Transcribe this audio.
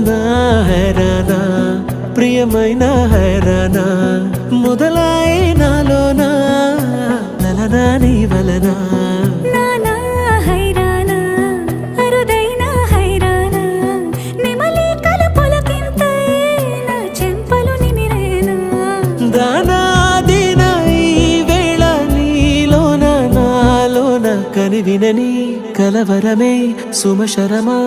హైరానా హైరానా ప్రియమైన హైరానా మొదలాయి నాలోనా నలనా నీ వలనా నానా హైరానా అరుదైన హైరానా నెమలి కలుపులకింతై నా చెంపలు నిమిరేనా దానాదిన ఈ వేళ నీలోన నాలోన కనివినని కలవరమే సుమశరమా